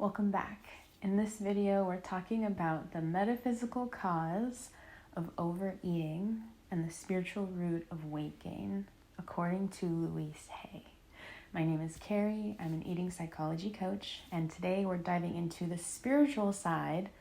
Welcome back. In this video, we're talking about the metaphysical cause of overeating and the spiritual root of weight gain, according to Louise Hay. My name is Carrie. I'm an eating psychology coach, and today we're diving into the spiritual side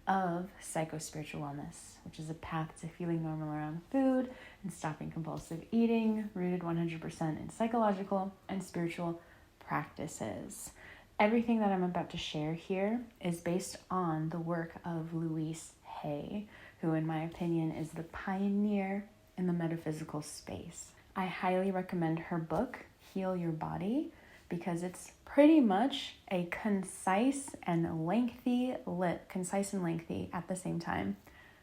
of psycho-spiritual wellness, which is a path to feeling normal around food and stopping compulsive eating, rooted 100% in psychological and spiritual practices. Everything that I'm about to share here is based on the work of Louise Hay, who in my opinion is the pioneer in the metaphysical space. I highly recommend her book, Heal Your Body, because it's pretty much a concise and lengthy at the same time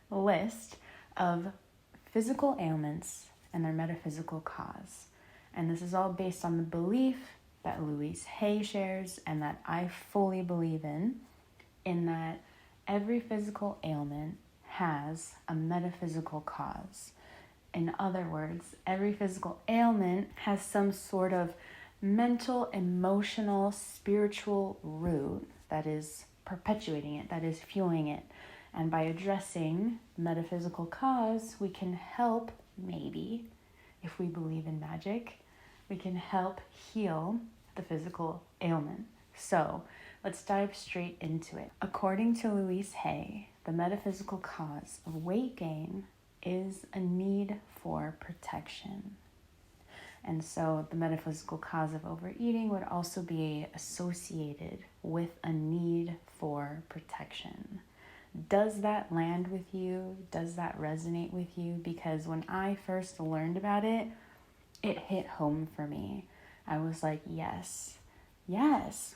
list of physical ailments and their metaphysical cause. And this is all based on the belief that Louise Hay shares and that I fully believe in that every physical ailment has a metaphysical cause. In other words, every physical ailment has some sort of mental, emotional, spiritual root that is perpetuating it, that is fueling it. And by addressing the metaphysical cause, we can help, maybe, if we believe in magic, we can help heal the physical ailment. So let's dive straight into it. According to Louise Hay, the metaphysical cause of weight gain is a need for protection. And so the metaphysical cause of overeating would also be associated with a need for protection. Does that land with you? Does that resonate with you? Because when I first learned about it, it hit home for me. I was like, yes,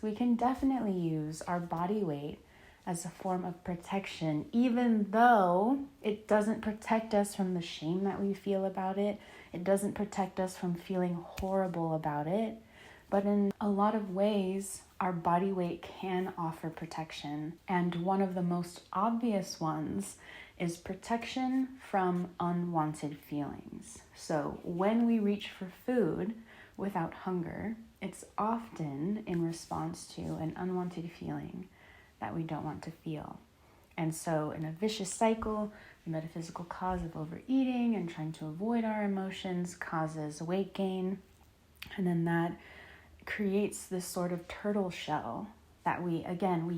we can definitely use our body weight as a form of protection, even though it doesn't protect us from the shame that we feel about it. It doesn't protect us from feeling horrible about it. But in a lot of ways, our body weight can offer protection. And one of the most obvious ones is protection from unwanted feelings. So when we reach for food without hunger, it's often in response to an unwanted feeling that we don't want to feel. And so in a vicious cycle, the metaphysical cause of overeating and trying to avoid our emotions causes weight gain. And then that creates this sort of turtle shell that we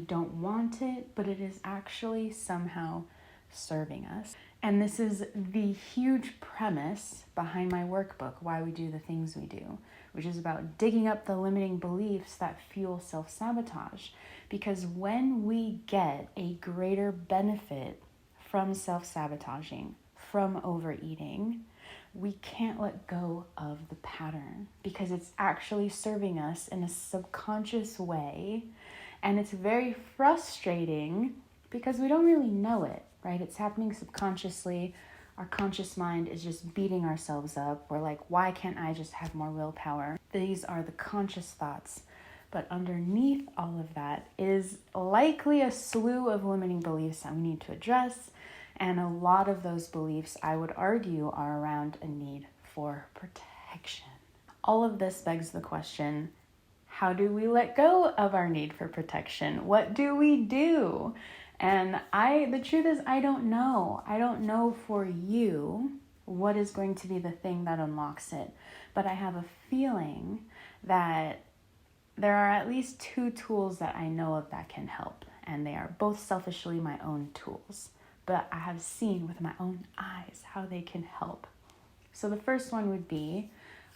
don't want it, but it is actually somehow serving us. And this is the huge premise behind my workbook, Why We Do the Things We Do, which is about digging up the limiting beliefs that fuel self-sabotage. Because when we get a greater benefit from self-sabotaging, from overeating, we can't let go of the pattern because it's actually serving us in a subconscious way. And it's very frustrating because we don't really know it, right? It's happening subconsciously. Our conscious mind is just beating ourselves up. We're like, why can't I just have more willpower? These are the conscious thoughts. But underneath all of that is likely a slew of limiting beliefs that we need to address. And a lot of those beliefs, I would argue, are around a need for protection. All of this begs the question, how do we let go of our need for protection? What do we do? And the truth is, I don't know. I don't know for you what is going to be the thing that unlocks it. But I have a feeling that there are at least two tools that I know of that can help. And they are both selfishly my own tools. But I have seen with my own eyes how they can help. So the first one would be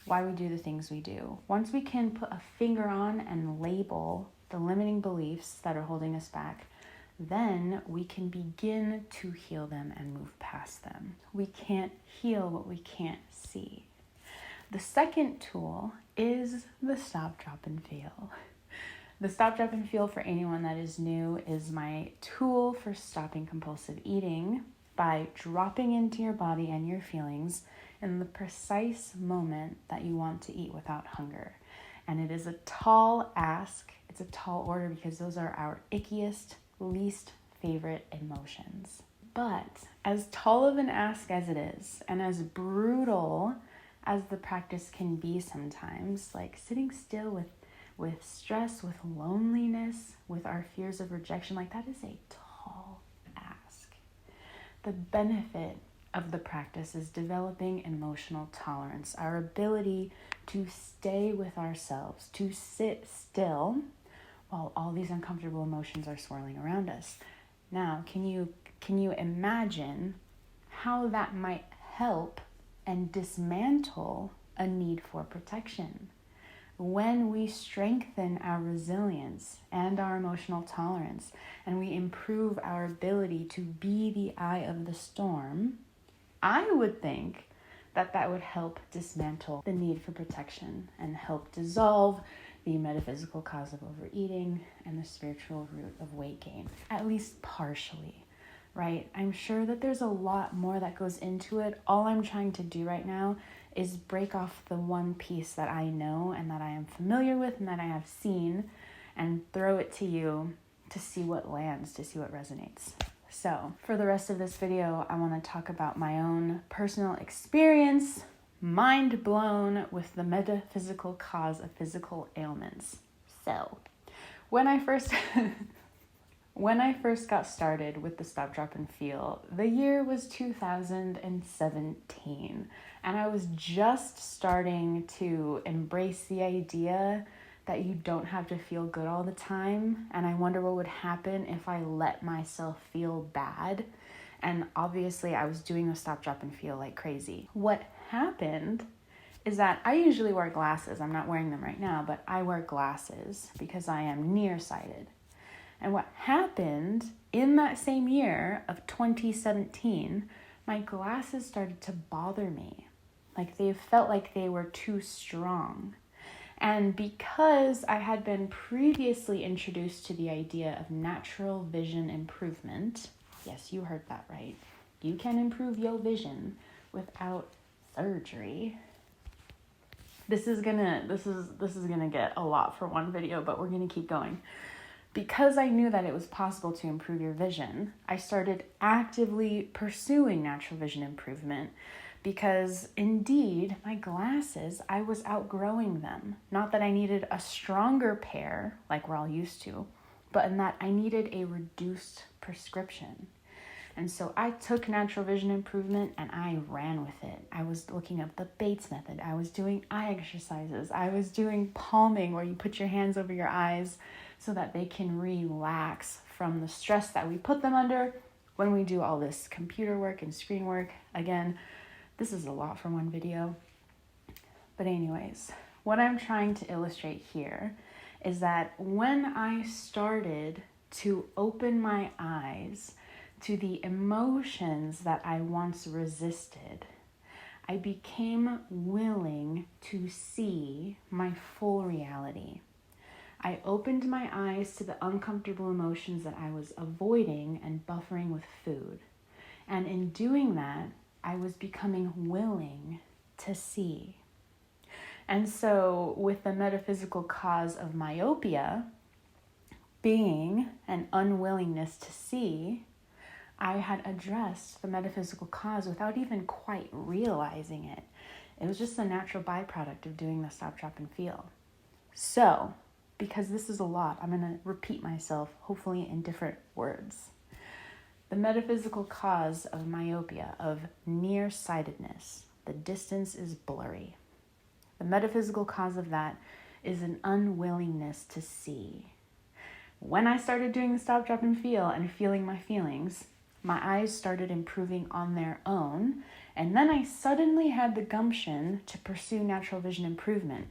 why we do the things we do. Once we can put a finger on and label the limiting beliefs that are holding us back, then we can begin to heal them and move past them. We can't heal what we can't see. The second tool is the stop, drop, and feel. The stop, drop, and feel, for anyone that is new, is my tool for stopping compulsive eating by dropping into your body and your feelings in the precise moment that you want to eat without hunger. And it is a tall ask. It's a tall order because those are our ickiest, least favorite emotions. But as tall of an ask as it is, and as brutal as the practice can be sometimes, like sitting still with with stress, with loneliness, with our fears of rejection. Like, that is a tall ask. The benefit of the practice is developing emotional tolerance, our ability to stay with ourselves, to sit still while all these uncomfortable emotions are swirling around us. Now, can you imagine how that might help and dismantle a need for protection? When we strengthen our resilience and our emotional tolerance, and we improve our ability to be the eye of the storm, I would think that would help dismantle the need for protection and help dissolve the metaphysical cause of overeating and the spiritual root of weight gain, at least partially, right? I'm sure that there's a lot more that goes into it. All I'm trying to do right now is break off the one piece that I know and that I am familiar with and that I have seen, and throw it to you to see what lands, to see what resonates. So for the rest of this video, I want to talk about my own personal experience, mind blown with the metaphysical cause of physical ailments. So when I first got started with the Stop, Drop, and Feel, the year was 2017, and I was just starting to embrace the idea that you don't have to feel good all the time, and I wonder what would happen if I let myself feel bad. And obviously I was doing the Stop, Drop, and Feel like crazy. What happened is that I usually wear glasses. I'm not wearing them right now, but I wear glasses because I am nearsighted. And what happened in that same year of 2017, my glasses started to bother me. Like, they felt like they were too strong. And because I had been previously introduced to the idea of natural vision improvement, yes, you heard that right. You can improve your vision without surgery. This is gonna get a lot for one video, but we're gonna keep going. Because I knew that it was possible to improve your vision, I started actively pursuing natural vision improvement. Because indeed, my glasses, I was outgrowing them. Not that I needed a stronger pair, like we're all used to, but in that I needed a reduced prescription. And so I took natural vision improvement and I ran with it. I was looking up the Bates method. I was doing eye exercises. I was doing palming, where you put your hands over your eyes so that they can relax from the stress that we put them under when we do all this computer work and screen work. Again, this is a lot for one video. But anyways, what I'm trying to illustrate here is that when I started to open my eyes to the emotions that I once resisted, I became willing to see my full reality. I opened my eyes to the uncomfortable emotions that I was avoiding and buffering with food. And in doing that, I was becoming willing to see. And so with the metaphysical cause of myopia being an unwillingness to see, I had addressed the metaphysical cause without even quite realizing it. It was just a natural byproduct of doing the Stop, Drop, and Feel. So, because this is a lot, I'm going to repeat myself, hopefully in different words. The metaphysical cause of myopia, of nearsightedness, the distance is blurry. The metaphysical cause of that is an unwillingness to see. When I started doing the Stop, Drop, and Feel and feeling my feelings, my eyes started improving on their own, and then I suddenly had the gumption to pursue natural vision improvement.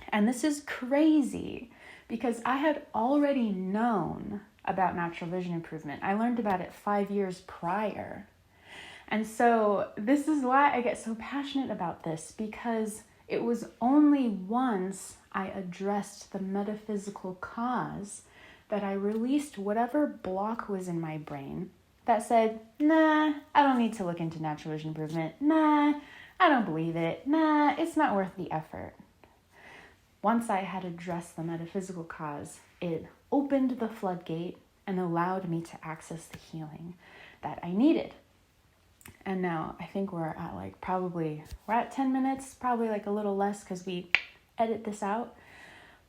And this is crazy because I had already known about natural vision improvement. I learned about it 5 years prior. And so this is why I get so passionate about this, because it was only once I addressed the metaphysical cause that I released whatever block was in my brain that said, nah, I don't need to look into natural vision improvement. Nah, I don't believe it. Nah, it's not worth the effort. Once I had addressed the metaphysical cause, it opened the floodgate and allowed me to access the healing that I needed. And now I think we're at 10 minutes, probably like a little less because we edit this out.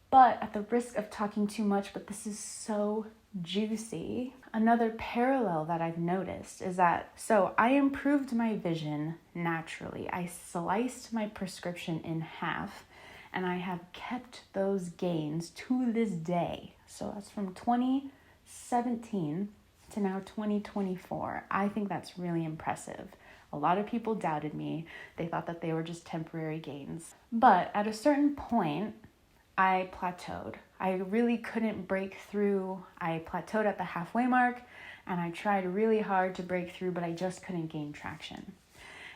But at the risk of talking too much, but this is so juicy, another parallel that I've noticed is that, so I improved my vision naturally. I sliced my prescription in half, and I have kept those gains to this day. So that's from 2017 to now 2024. I think that's really impressive. A lot of people doubted me. They thought that they were just temporary gains. But at a certain point, I plateaued. I really couldn't break through. I plateaued at the halfway mark, and I tried really hard to break through, but I just couldn't gain traction.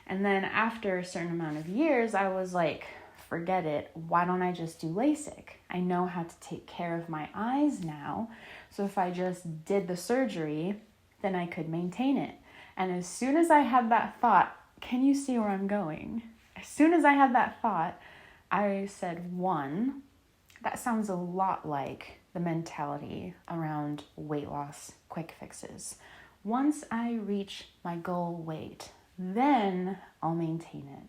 And then after a certain amount of years, I was like, forget it. Why don't I just do LASIK? I know how to take care of my eyes now. So if I just did the surgery, then I could maintain it. And as soon as I had that thought, can you see where I'm going? As soon as I had that thought, I said, one, that sounds a lot like the mentality around weight loss quick fixes. Once I reach my goal weight, then I'll maintain it.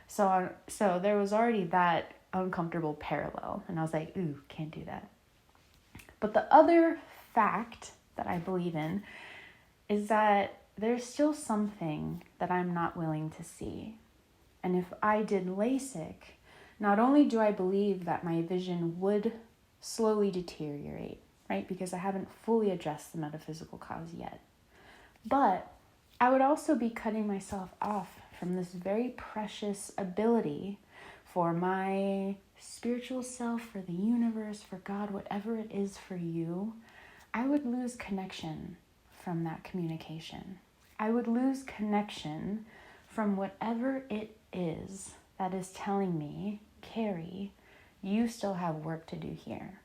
So there was already that uncomfortable parallel, and I was like, ooh, can't do that. But the other fact that I believe in is that there's still something that I'm not willing to see. And if I did LASIK, not only do I believe that my vision would slowly deteriorate, right? Because I haven't fully addressed the metaphysical cause yet. But I would also be cutting myself off from this very precious ability for my spiritual self, for the universe, for God, whatever it is for you. I would lose connection from that communication. I would lose connection from whatever it is that is telling me, Carrie, you still have work to do here.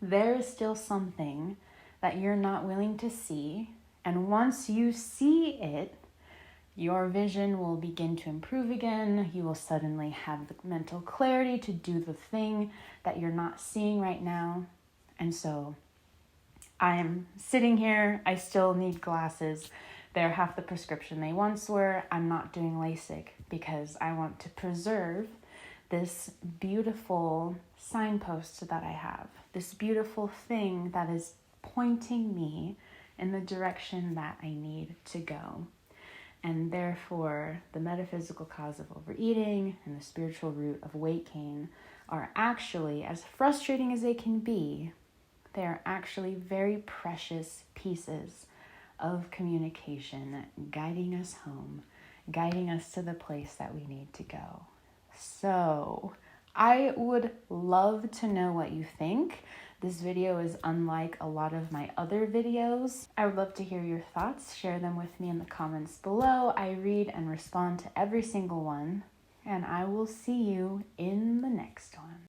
There is still something that you're not willing to see, and once you see it, your vision will begin to improve again. You will suddenly have the mental clarity to do the thing that you're not seeing right now. And so I'm sitting here, I still need glasses. They're half the prescription they once were. I'm not doing LASIK because I want to preserve this beautiful signpost that I have, this beautiful thing that is pointing me in the direction that I need to go. And therefore, the metaphysical cause of overeating and the spiritual root of weight gain are actually, as frustrating as they can be, they are actually very precious pieces of communication guiding us home, guiding us to the place that we need to go. So I would love to know what you think. This video is unlike a lot of my other videos. I would love to hear your thoughts. Share them with me in the comments below. I read and respond to every single one, and I will see you in the next one.